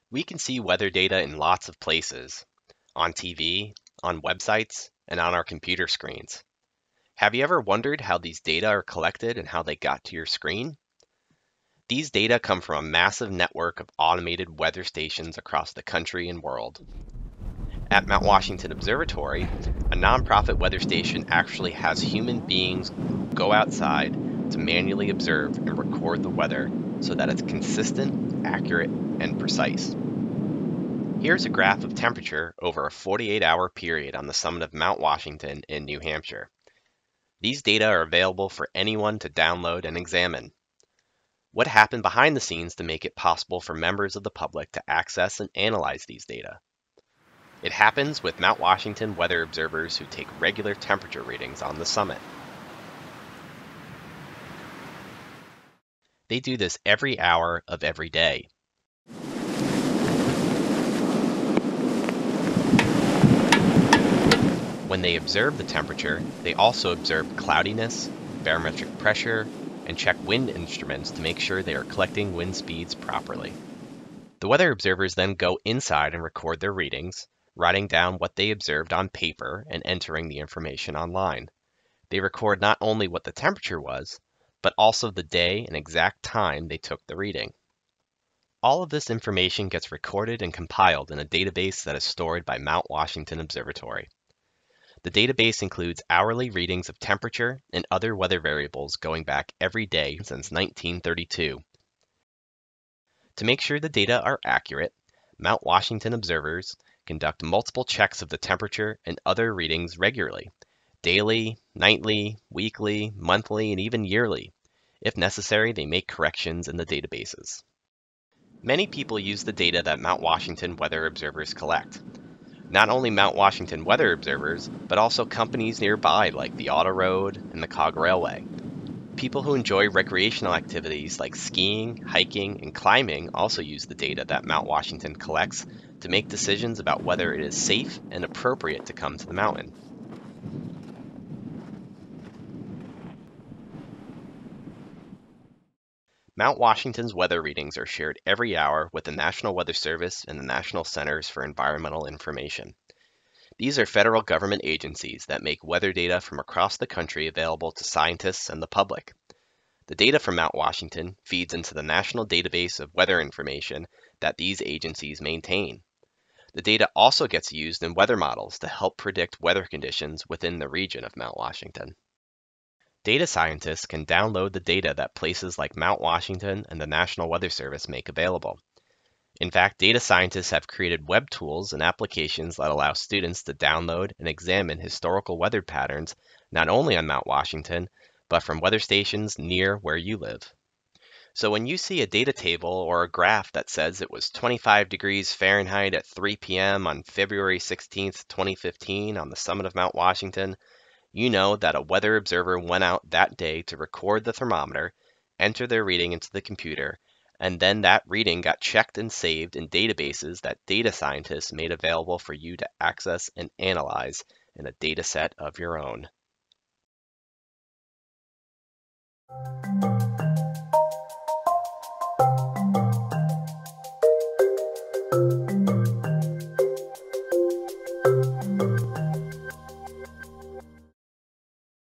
We can see weather data in lots of places, on TV, on websites, and on our computer screens. Have you ever wondered how these data are collected and how they got to your screen? These data come from a massive network of automated weather stations across the country and world. At Mount Washington Observatory, a nonprofit weather station actually has human beings go outside to manually observe and record the weather so that it's consistent, accurate, and precise. Here's a graph of temperature over a 48-hour period on the summit of Mount Washington in New Hampshire. These data are available for anyone to download and examine. What happened behind the scenes to make it possible for members of the public to access and analyze these data? It happens with Mount Washington weather observers who take regular temperature readings on the summit. They do this every hour of every day. When they observe the temperature, they also observe cloudiness, barometric pressure, and check wind instruments to make sure they are collecting wind speeds properly. The weather observers then go inside and record their readings, writing down what they observed on paper and entering the information online. They record not only what the temperature was, but also the day and exact time they took the reading. All of this information gets recorded and compiled in a database that is stored by Mount Washington Observatory. The database includes hourly readings of temperature and other weather variables going back every day since 1932. To make sure the data are accurate, Mount Washington observers conduct multiple checks of the temperature and other readings regularly, daily, nightly, weekly, monthly, and even yearly. If necessary, they make corrections in the databases. Many people use the data that Mount Washington weather observers collect. Not only Mount Washington weather observers, but also companies nearby like the Auto Road and the Cog Railway. People who enjoy recreational activities like skiing, hiking, and climbing also use the data that Mount Washington collects to make decisions about whether it is safe and appropriate to come to the mountain. Mount Washington's weather readings are shared every hour with the National Weather Service and the National Centers for Environmental Information. These are federal government agencies that make weather data from across the country available to scientists and the public. The data from Mount Washington feeds into the national database of weather information that these agencies maintain. The data also gets used in weather models to help predict weather conditions within the region of Mount Washington. Data scientists can download the data that places like Mount Washington and the National Weather Service make available. In fact, data scientists have created web tools and applications that allow students to download and examine historical weather patterns not only on Mount Washington, but from weather stations near where you live. So when you see a data table or a graph that says it was 25 degrees Fahrenheit at 3 p.m. on February 16, 2015 on the summit of Mount Washington, you know that a weather observer went out that day to record the thermometer, enter their reading into the computer, and then that reading got checked and saved in databases that data scientists made available for you to access and analyze in a data set of your own.